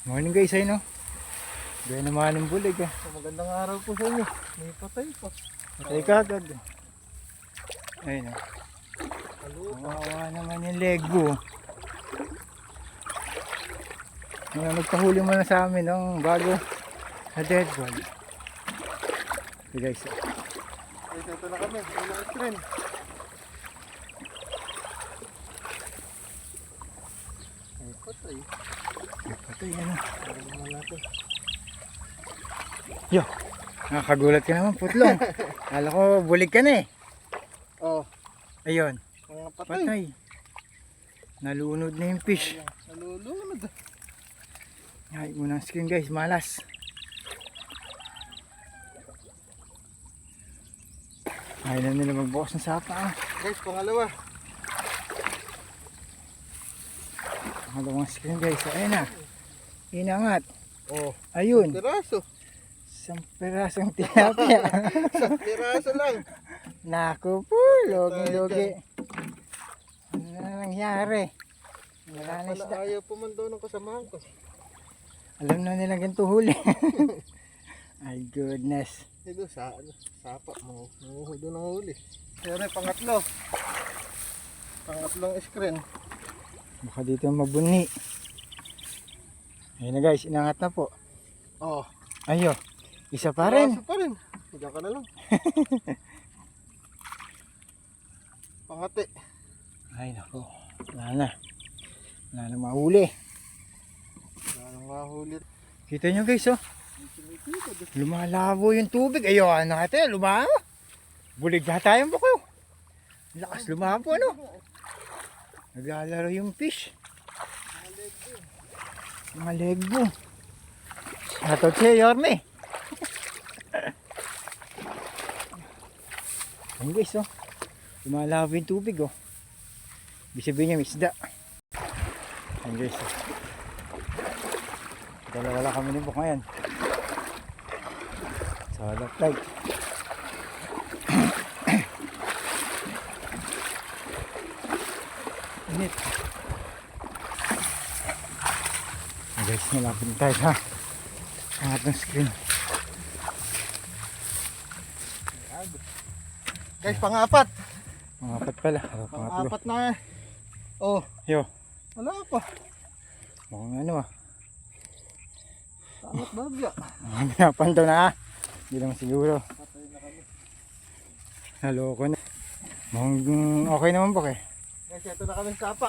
Morning guys, ay no. Gaya naman ng bulig eh. Magandang araw po sa inyo. May patay pa. Patay ka agad. Ayun no. Kawawa naman yung legbo. Nagpahuli mo na sa amin ng bago na dead ball. Okay guys. Ito na kami. Wala screen. May patay. Patay ano. Wala to. Yo, nakakagulat ka naman putlong. Kala ko bulig ka na eh. Oh, Ayun, mga patay. patay. Nalunod na yung fish. Nalulunod. Ay, unang screen guys, malas. Ayaw na nila magbukas ng sapa ah. Guys, pangalawa. Pangalawang screen guys, ayun na. Inangat. Oh, Ayun, piraso. isang pirasong tilapia. Isang piraso lang. Naku po, logi-logi. Ano na nangyari? Wala na Wala isda. ayaw pumandaw ng kasamahan ko. Alam na nila ganito huli. Ay goodness. Ito sapa mo. Nanguhudo ng huli. Pero pangatlo. Pangatlong screen. Baka dito mabuni. Ayun na guys, inangat na po. Oh, Ayo, isa pa rin. piraso pa rin. Diyan ka na lang. Pangati. Ay nako, wala na. Wala na mahuli. Wala nang mahuli. Kita nyo guys oh. Lumalabo yung tubig. Ayun natin, lumabo. Bulig na tayong buko. Lakas lumabo ano. Naglalaro yung fish. Mga legbo. Shoutout siya Yorme. Ayun guys oh. Lumalabo yung tubig oh. Ibig sabihin niya may isda. Ayun guys oh. Wala kami ng buko ngayon. Solid light. Init. Guys, malapit na tayo sa angat ng screen. Guys, pangapat. Mga apat pala. Pangatlo. Pangapat na eh. Oh, Yo, wala pa. mukhang ano ah. Pangat babya. Pinapan daw na ah. Hindi naman siguro. Patay na kami. Naloko na. Mukhang okay naman po eh. Guys, ito na kami sapa.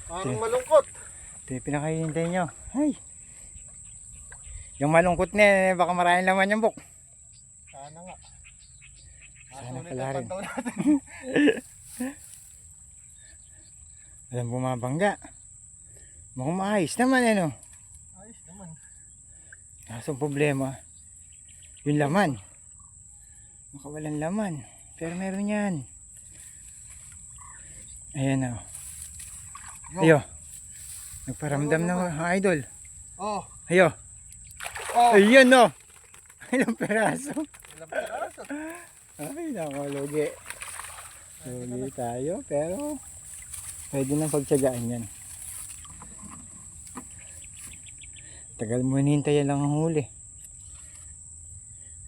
Parang malungkot. Ito yung pinakahihintay nyo. Ay. Yung malungkot na baka maraming laman yung buk. Sana nga. Sana Sulit pala ang rin. pantaw natin. Alam bumabangga. Mukhang maayos naman eh no. Ayos naman. Kaso ang problema, yung laman. Makawalan laman. Pero meron yan. Ayan na. Ayo. Nagparamdam na mga idol. Oh, Ayo. oh. Ayan no. Ilang peraso. Ilang piraso. Ay nako, lugi. Lugi tayo pero pwede nang pagtsagaan yan. Tagal mo hinihintay lang ang huli.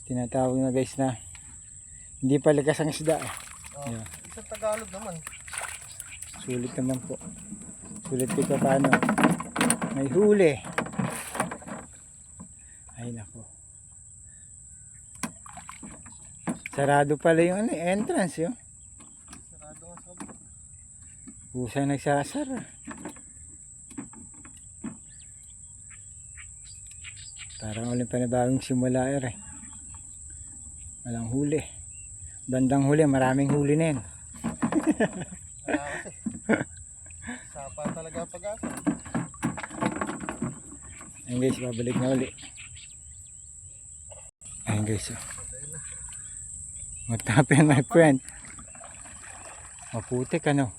Tinatawag na guys na hindi pa likas ang isda. Oh, Yeah. isang Tagalog naman. Sulit naman po. Sulit ko paano. May huli. Ay nako. Sarado pala yung ano, entrance yun. Sarado nga sa Pusa nagsasara. Parang ulit panibagong simula eh. Walang huli. Bandang huli, maraming huli na yun. Wala kasi. Sapa talaga ang pag-asa. Ayun guys, babalik na uli. Ayun guys. Oh. What happened my friend? Maputik ano.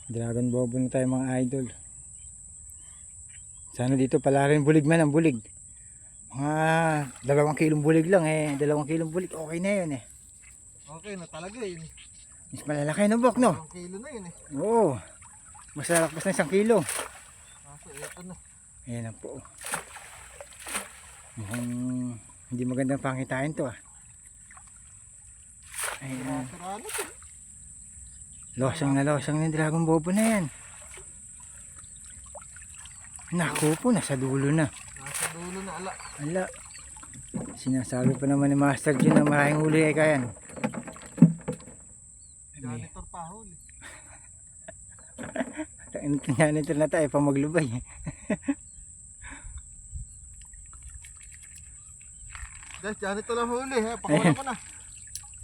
Dragon bobo na tayo mga idol. Sana dito pala rin bulig man ang bulig. Mga 2 kilong bulig lang eh. 2 kilong bulig okay na yun eh. Okay na talaga yun. Mas malalaki na bok no? 1 kilo na yun eh. Oo. Mas lalakpas na 1 kilo. Kaso ito na. Ayan na po. Mukhang hindi magandang pangitain to ah. Ayan. Sarado to. Losang ng dragon bobo na yan. Naku po, nasa dulo na. Nasa dulo na ala. Ala. Sinasabi pa naman ni Master Jun na maraming huli ay kayan. Janitor pa huli. Janitor na tayo pa maglubay. Guys, janitor lang huli. Pakawalan ko na.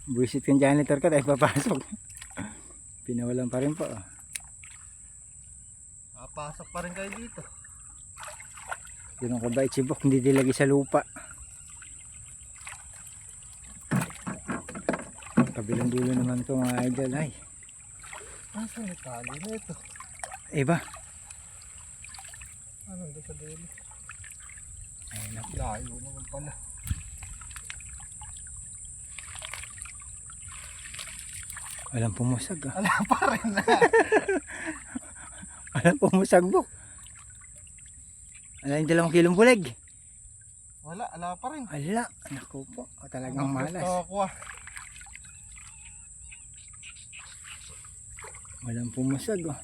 Buisit kang janitor ka tayo papasok. Pinawalan pa rin po. Pasok pa rin kayo dito. Yun ang kabait si Bok, hindi dilagi sa lupa. Kabilang dulo naman ito mga idol ay. Saan may tali na ito? Iba. Anong doon sa dulo? Ayun na. Layo naman pala. Walang pumusag ah. Ala pa rin na. Walang pumusag Bok. Ala yung 2 kilong bulig. Wala, ala pa rin. Ala, naku po. Talagang malas. Walang pumusag oh.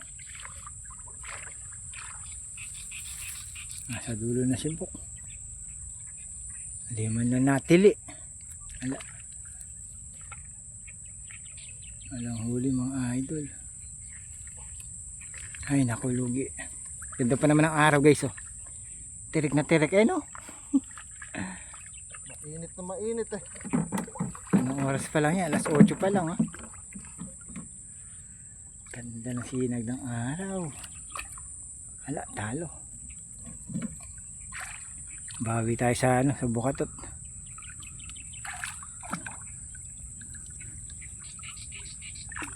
Nasa dulo na si Bok. Hindi man na natili. Ala. Walang huli mga idol. Ay naku lugi. Ganda pa naman ang araw guys oh. Tirik na tirik eh no. Mainit na mainit eh. Anong oras pa lang yan? Alas 8 pa lang oh. Ganda ng sinag ng araw. Ala, talo. Bawi tayo sa ano, sa Bukatot.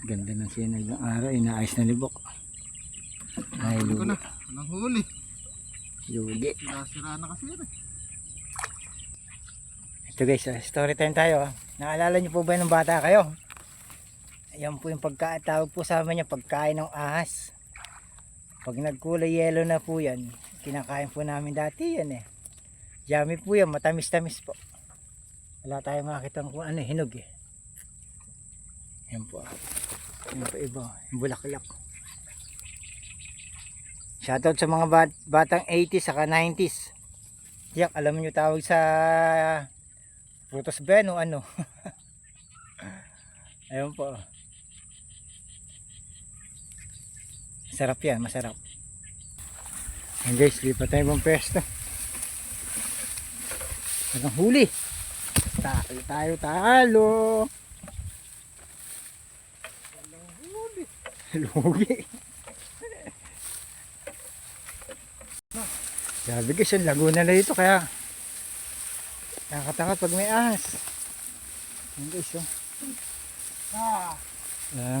Ganda ng sinag ng araw, inaayos na libok. Ay, Huli ko lugi. na. Walang huli. Lugi. Sira na kasi yun eh. Ito guys, story time tayo. Naalala niyo po ba nung bata kayo? Ayan po yung pagkatawag po sa amin niya, pagkain ng ahas. Pag nagkulay yellow na po yan, kinakain po namin dati yan eh. Yummy po yan, matamis-tamis po. Wala tayong makakita kung ano, hinog eh. Ayan po. Ayan po iba, yung bulaklak. Shoutout sa mga batang 80s saka 90s. Yak, alam niyo tawag sa Frutos Ben o ano. Ayun po. Sarap yan, masarap. Ayan guys, lipat tayo ibang pwesto. Anong huli? Talo. Walang huli. Lugi. Sabi guys, yung Laguna na dito kaya nakakatakot pag may ahas. Ayan guys, oh.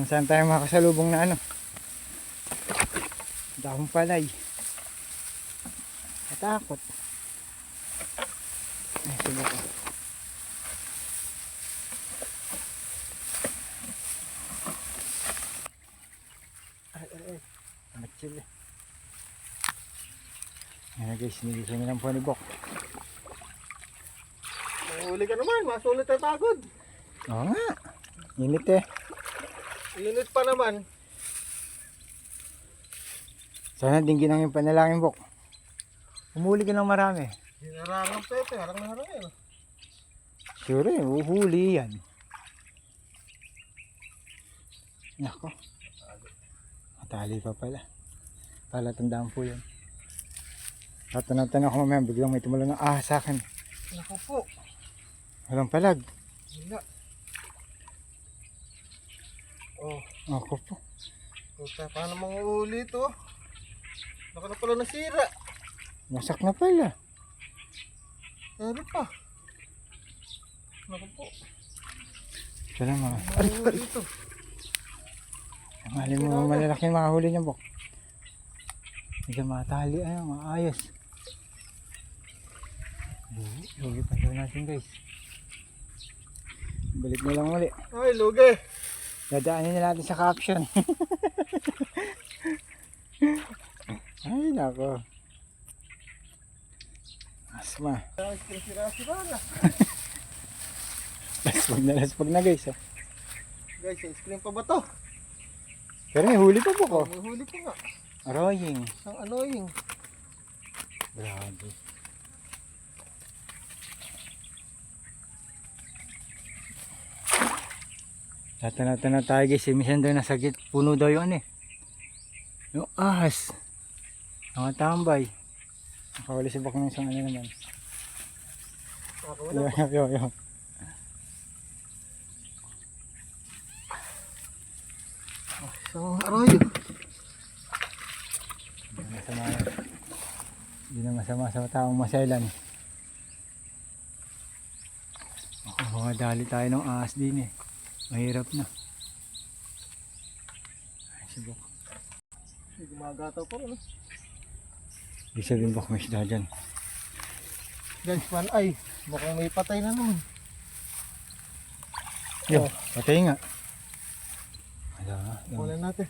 Saan tayo makasalubong na ano? Dahong palay. Natakot. Ay, subok ko. Ay. Matsil eh. Ayan guys, nilisay na lang po ni Bok. Mahuli ka naman, masulit ang pagod. Oo nga. Init eh. Init pa naman. Sana dinggin ang yung panalangin Bok. Humuli ka ng marami. Hinarangang pepe, harang na harang yun. Sure eh, uhuli yan. Nako. Matali pa pala. Palatandaan po yan. Tatanong-tanong ako mamaya, biglang may tumulan ng ahas sa akin. Naku po. Walang palag. Wala. Oh, Ako po. puta, paano manguhuli ito? Baka na pala nasira. Wasak na pala. Ano pa? Naku po. Kaya mga. Manguhuli ito. Malay mo malalaki yung mga huli niya Bok. Hindi ka matali. Ayun, maayos. Lugi pa daw natin guys. Balik na lang ulit. Ay, lugi. Dadaanin na natin sa caption. Ay nako. Asma. Sira-sira na. Laspag na guys. Oh. Guys, ice cream pa ba to? Pero may huli pa po ko. May huli pa nga. Aroying. Isang annoying. Grabe. Tata na tayo guys. Minsan daw nasa puno daw yun eh. Yung ahas. Nakatambay. Nakawala si Bak ng isang ano naman. Nakakawala. Yo. Isang arroyo. Hindi na masama sa taong masailan. Baka dali tayo ng ahas din eh. Mahirap na. Ay, si Bak. Gumagataw pa rin. Ibig sabihin Bak may isda dyan. Guys, man ay. Mukhang may patay na naman. Yo, patay nga. Wala. Wala natin.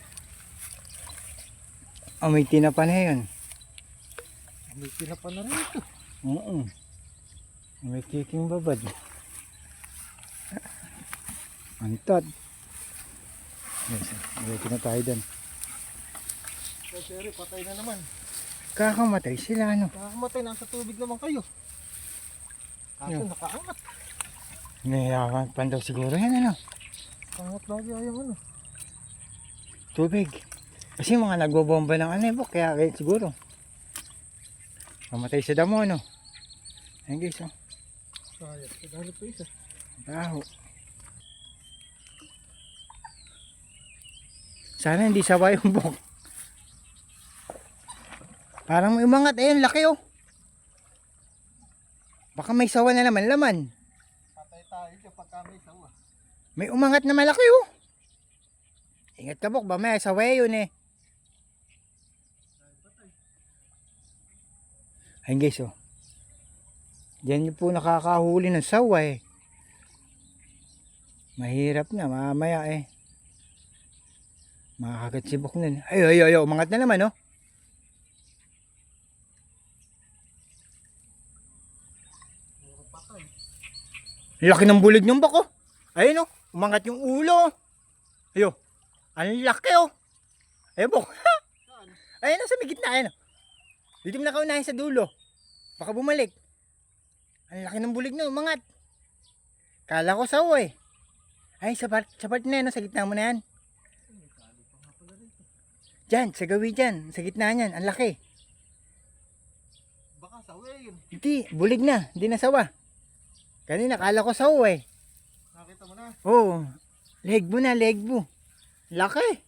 May tinapa na yun. May pinapa na rin ito. Oo. May kiking babad. Antad. Yes, ready na tayo dyan. Sir, patay na naman. Kakamatay sila ano. Nakakamatay, nasa tubig naman kayo. Kaso Yo. nakaangat. Nahirapan pa daw siguro yan ano. Angat lagi ayaw ano. Tubig. Kasi mga nagbobomba ng ano eh, Bok, kaya siguro. Kamatay sa damo ano. Ayun guys oh. Sayang, kadali pa isa. Baho. Sana hindi sawa yung Bok. Parang may umangat ayun, laki oh. Baka may sawa na naman laman. Patay tayo dyan pagka may sawa. May umangat na malaki oh. Ingat ka Bok, ba may sawa yun eh. Ayun guys oh. Diyan yung po nakakahuli ng sawa eh. Mahirap na mamaya eh. Makakagat si Bok nun. Ay, umangat na naman oh. Laki ng bulig ng Bok oh. Ayun oh, umangat yung ulo. Ayo. Ang laki oh. Ayun Bok. Ayun oh, sa may gitna ayun oh. Dito mo na kaunahin sa dulo. Baka bumalik. Ang laki ng bulig na umangat. Kala ko sawa eh. Ay, sa part na yan, no? Sa gitna mo na yan. Diyan, sa gawi dyan. Sa gitna niyan, ang laki. Baka sawa yun. Hindi, bulig na. Hindi na sawa. Kanina, kala ko sawa eh. Nakita mo na. Oo. Legbo na, legbo. Laki.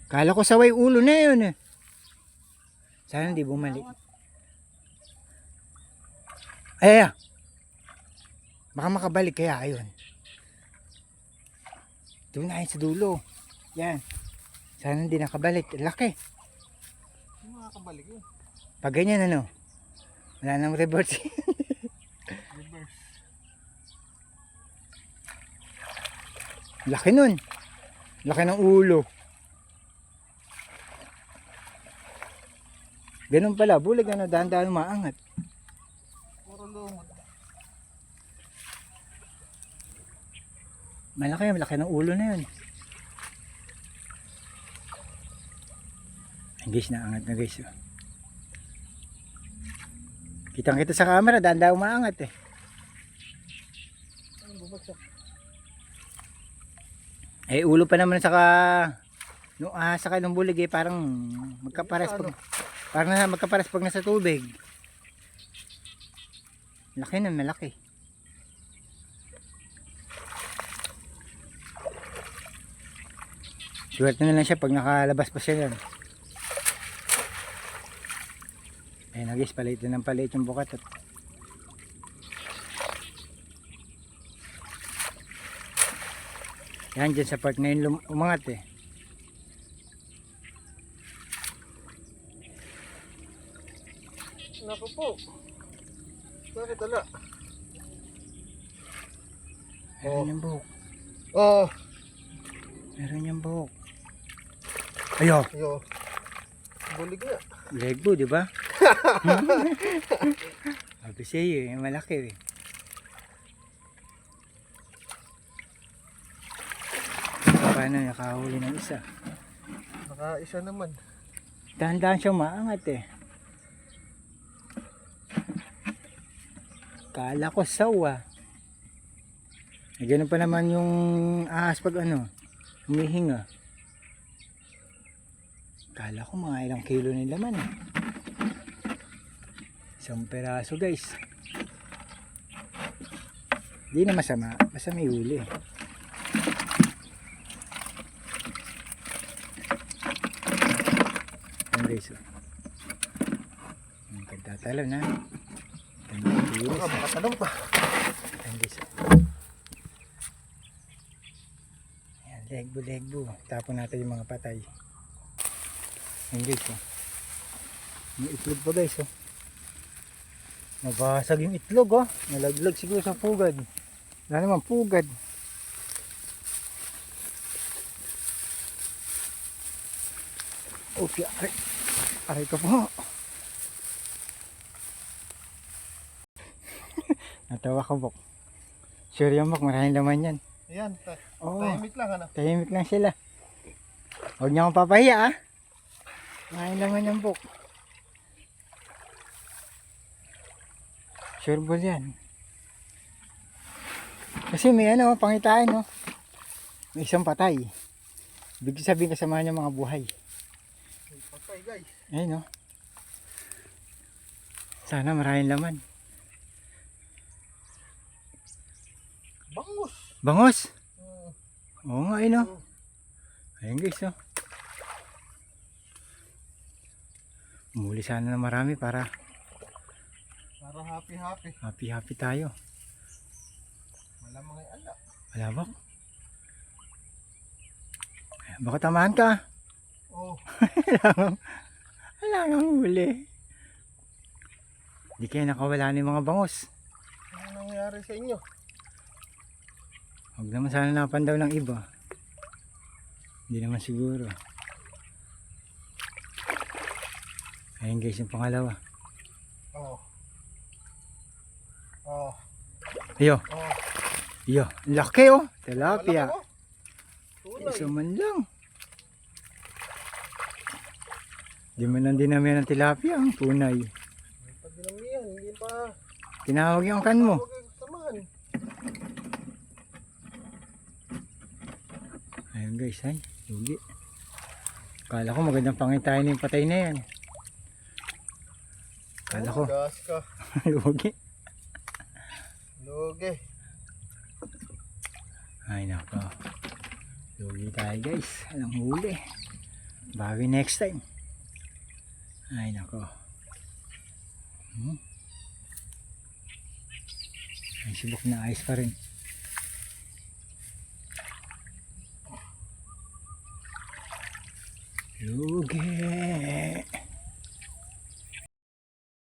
Kala ko saway ulo na yun eh. Sana hindi bumalik. Ay, baka makabalik kaya ayun. Doon na yun sa dulo. Yan. Sana hindi nakabalik. Laki. Hindi makakabalik yun. Pag ganyan ano. Wala nang reverse. Reverse. Laki nun. Laki ng ulo. Ganun pala. Bulag ano. Dahan-dahan maangat. Puro lumot. Malaki ng ulo na yun. Ay guys, naangat na guys. Oh. Kitang kita sa camera, dahan-dahan umaangat eh. Anong bumagsak? Eh ulo pa naman saka no, saka ng bulig eh, parang magkapares pag magkapares pag nasa tubig. Laki nun, malaki. Swerte na lang siya pag nakalabas pa siya yan. Ayun na guys, palit na ng palit yung bukat. Yan dyan sa part na yun umangat eh. Naku po. Bakit ala? Meron yung buhok. Oh. Meron yung buhok. Ayo, Yo. Bulig nga. legbo, di ba? Sabi sa'yo eh, malaki eh. Paano nakahuli ng isa? Nakaisa naman. Dahan-dahan siyang maangat eh. Kala ko sawa. Eh, ganun pa naman yung ahas pag ano, humihinga. Kala ko mga ilang kilo ng laman eh. Isang peraso guys. Di na masama, basta may huli. Ayan guys. Ang pagtatalo na. Baka tanong pa. Ayan guys. Ayan, legbo. Tapon natin yung mga patay. Ayan guys. Oh. May itlog pa guys. Oh. Mabasag yung itlog. Oh. Nalaglag siguro sa pugad. Wala naman pugad. Okay, aray ko po. Natawa ko bok. Sure yan bok, maraming laman yan. Ayan. Oo. Tahimik lang ano. Tahimik lang sila. Huwag niyo akong papahiya ah. Maraming laman yan bok. Sure ball yan. Kasi may ano, pangitain no. May isang patay. Bigla sabihin kasama niya mga buhay. May patay guys. Ayun no. Sana maraming laman. Bangus. Bangos! Hmm. Oo nga ayun no. Ayun guys no. Umuli sana na marami para Para happy. happy tayo. Wala mga ala. Wala ba? Baka tamahan ka. Oh. Wala nang huli. Di kaya nakawala ng mga bangos. Ano nangyari sa inyo? Huwag naman sana napandaw ng iba. Hindi naman siguro. Ayun guys yung pangalawa. Oh. Oh. Ayo. Oh. Iyo. Laki oh. Tilapia. Wala ko. Tunay. Isa man lang. Di man lang dinamihan ng tilapia. Ang tunay. Pag dinamihan, hindi pa. Tinawag yung kan mo. Huwag kayong samahan. Ayun guys ay. Lugi. Kala ko magandang pangitayan yung patay na yan. Kala ko. Gas ka. Lugi. Lugi. Ay nako. Lugi tayo guys. Alang huli. Bawi next time. Ay nako. Ay subok na ice pa rin. Lugi.